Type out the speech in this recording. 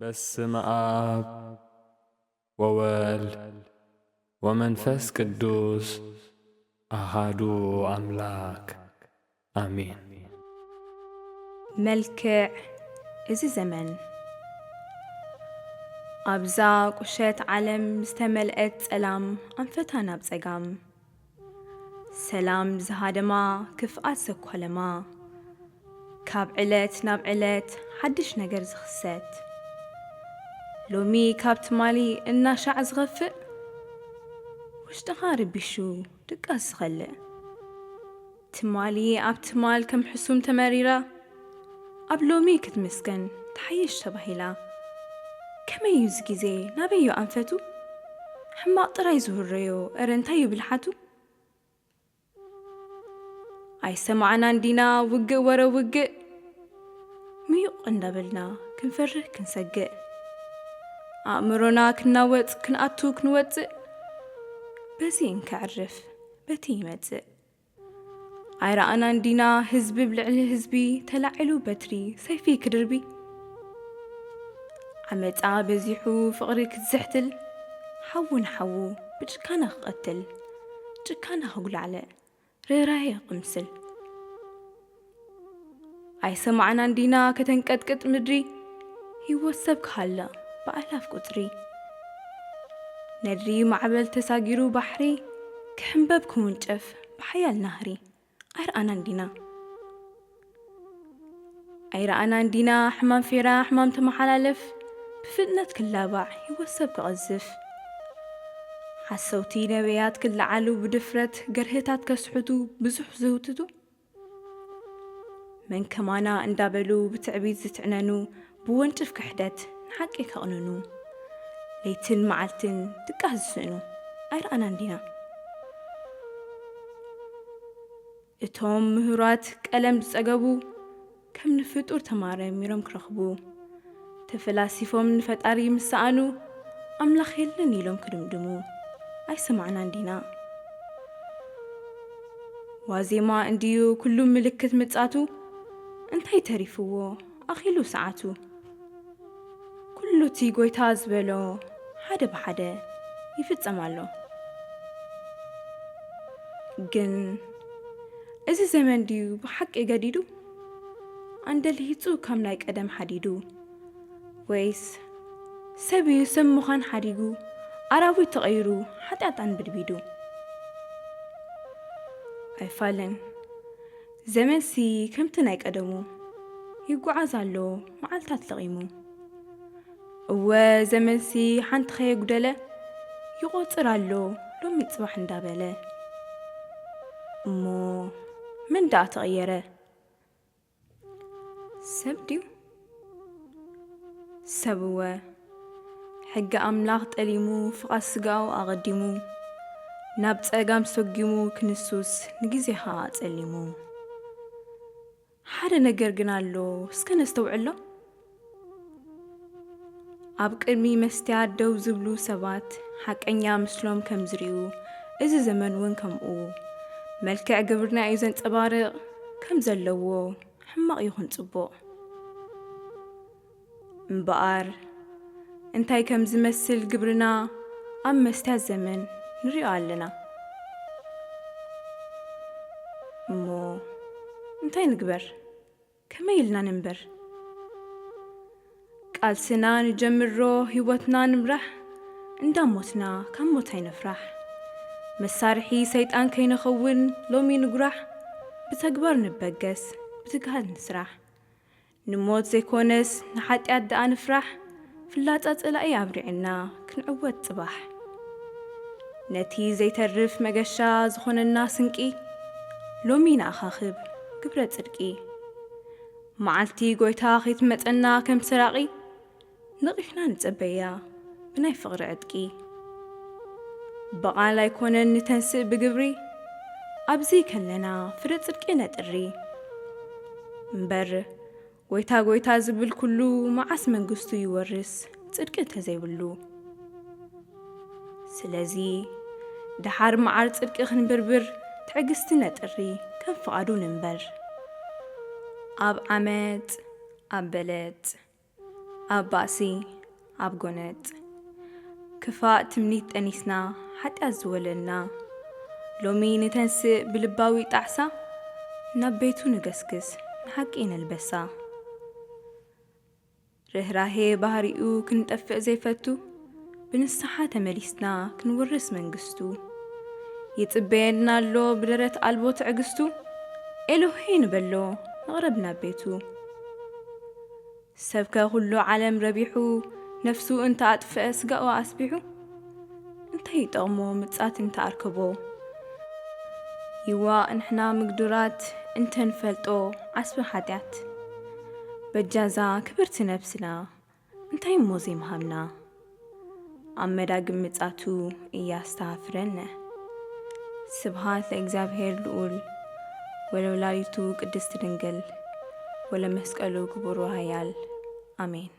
በስመ አብ ወወልድ ወመንፈስ ቅዱስ አሃዱ አምላክ አሜን። መልክዕ እዚ ዘመን ኣብዛ ቁሸት ዓለም ዝተመልአት ጸላም ኣንፈታ ናብ ጸጋም ሰላም ዝሃደማ ክፍኣት ዘኳለማ ካብ ዕለት ናብ ዕለት ሓድሽ ነገር ዝኽሰት ሎሚ ካብ ትማሊ እናሻዕ ዝኸፍእ ውሽጥኻ ርቢሹ ድቃስ ዝኸልእ ትማሊ ኣብ ትማል ከም ሕሱም ተመሪራ ኣብ ሎሚ ክትመስገን ተሓይሽ ተባሂላ ከመይ እዩ ዚ ጊዜ ናበዮ ኣንፈቱ ሕማቕ ጥራይ ዝውረዮ እረ እንታይ እዩ ብልሓቱ ኣይሰማዕና እንዲና ውግእ ወረ ውግእ ምዩቕ እንዳበልና ክንፈርህ ክንሰግእ ኣእምሮና ክናወጥ ክንኣቱ ክንወፅእ በዚ እንከዕርፍ በቲ ይመጽእ ኣይረኣና እንዲና ህዝቢ ብልዕሊ ህዝቢ ተላዒሉ በትሪ ሰይፊ ክድርቢ ዓመፃ በዚሑ ፍቕሪ ክትዘሕትል ሓዊ ንሓዉ ብጭካና ክቐትል ጭካና ክጉላዕለ ርህራሄ ክቕምስል ኣይሰማዕና እንዲና ከተንቀጥቅጥ ምድሪ ህይወት ሰብ ክሃልቕ ብኣላፍ ቁፅሪ ነድሪ ማዕበል ተሳጊሩ ባሕሪ ክሕንበብ ክውንጨፍ ብሓያል ናህሪ ኣይረኣና እንዲና ሕማም ፌራ ሕማም ተመሓላለፍ ብፍጥነት ክላባዕ ህይወት ሰብ ክቐዝፍ ሓሰውቲ ነቢያት ክለዓሉ ብድፍረት ገርህታት ከስሕቱ ብዙሕ ዝውትቱ መንከማና እንዳበሉ ብትዕቢት ዝትዕነኑ ብወንጭፍ ክሕደት ንሓቂ ከቕንኑ ለይትን መዓልትን ድቃስ ዝስእኑ ኣይረኣና እንዲና እቶም ምሁራት ቀለም ዝጸገቡ ከም ንፍጡር ተማረሚሮም ክረኽቡ ተፈላሲፎም ንፈጣሪ ምሰኣኑ ኣምላኽ የለን ኢሎም ክድምድሙ ኣይሰማዕና እንዲና ዋዜማ እንድዩ ኩሉ ምልክት ምጻቱ እንታይ ተሪፍዎ ኣኺሉ ሰዓቱ ኩሉ እቲ ጐይታ ዝበሎ ሓደ ብሓደ ይፍጸም ኣሎ ግን እዚ ዘመን ድዩ ብሓቂ ገዲዱ ኣንደልሂፁ ከም ናይ ቀደም ሓዲዱ ወይስ ሰብ እዩ ሰብ ምዃን ሓዲጉ ኣራዊት ተቐይሩ ሓጢኣጣን ብድቢዱ ኣይፋለን ዘመንሲ ከምቲ ናይ ቀደሙ ይጓዓዝ ኣሎ መዓልታት ለቒሙ እወ ዘመንሲ ሓንቲ ኸየጉደለ ይቖፅር ኣሎ ሎሚ ጽባሕ እንዳበለ እሞ ምን ደኣ ተቐየረ ሰብ ድዩ ሰብ እወ ሕጊ ኣምላኽ ጠሊሙ ፍቓድ ስጋኡ ኣቐዲሙ ናብ ጸጋም ሰጊሙ ክንሱስ ንጊዜኻ ጸሊሙ ሓደ ነገር ግን ኣሎ እስከ ነስተውዕሎ ኣብ ቅድሚ መስትያት ደው ዝብሉ ሰባት ሓቀኛ ምስሎም ከም ዝርዩ እዚ ዘመን እውን ከምኡ መልክዕ ግብርና እዩ ዘንጸባርቕ ከም ዘለዎ ሕማቕ ይኹን ጽቡቕ እምበኣር እንታይ ከም ዝመስል ግብርና ኣብ መስትያት ዘመን ንሪኦ ኣለና እሞ እንታይ ንግበር ከመይ ኢልና ንንበር ቃልስና ንጀምሮ ህይወትና ንምራሕ እንዳሞትና ካብ ሞት ኣይነፍራሕ መሳርሒ ሰይጣን ከይንኸውን ሎሚ ንጉራሕ ብተግባር ንበገስ ብትግሃት ንስራሕ ንሞት ዘይኮነስ ንሓጢኣት ደኣ ንፍራሕ ፍላጻ ጽላኢ ኣብሪዕና ክንዕወት ጽባሕ ነቲ ዘይተርፍ መገሻ ዝኾነና ስንቂ ሎሚ ንኣኻኽብ ግብረ ጽድቂ መዓልቲ ጐይታ ኸይትመጸና ከም ሰራቒ ነቒሕና ንጸበያ ብናይ ፍቕሪ ዕጥቂ በቓል ኣይኮነን ንተንስእ ብግብሪ ኣብዚ ከለና ፍረ ጽድቂ ነጥሪ እምበር ጐይታ ጐይታ ዝብል ኩሉ መዓስ መንግሥቱ ይወርስ ጽድቂ እንተዘይብሉ ስለዚ ድሓር መዓር ጽድቂ ክንብርብር ትዕግስቲ ነጥሪ ከም ፍቓዱ ንንበር ኣብ ዓመፅ ኣብ በለፅ ኣብ ባእሲ አብጎነጥ ክፋእ ትምኒት ጠኒስና ኃጢአት ዝወለና ሎሚ ንተንስእ ብልባዊ ጣዕሳ ናብ ቤቱ ንገስግስ ንሓቂ ነልበሳ ርህራሄ ባህሪኡ ክንጠፍእ ዘይፈቱ ብንስሓ ተመሊስና ክንውርስ መንግስቱ ይጽበየና ኣሎ ብደረት አልቦ ትዕግስቱ ኤሎሄ ንበሎ ንቕረብ ናብ ቤቱ ሰብከ ኩሉ ዓለም ረቢሑ ነፍሱ እንተ አጥፍአ ስጋኡ አስቢሑ እንታይ ይጠቕሞ ምጻት እንተ አርክቦ ይዋ እንሕና ምግዱራት እንተንፈልጦ ዓስቢ ኃጢአት በጃዛ ክብርቲ ነፍስና እንታይ እሞ ዘይምሃብና ኣብ መዳግም ምጻቱ እያስተሃፍረነ ስብሃት ለእግዚአብሔር ልዑል ወለወላዲቱ ቅድስት ድንግል ወለመስቀሉ ክቡር ኃያል አሜን።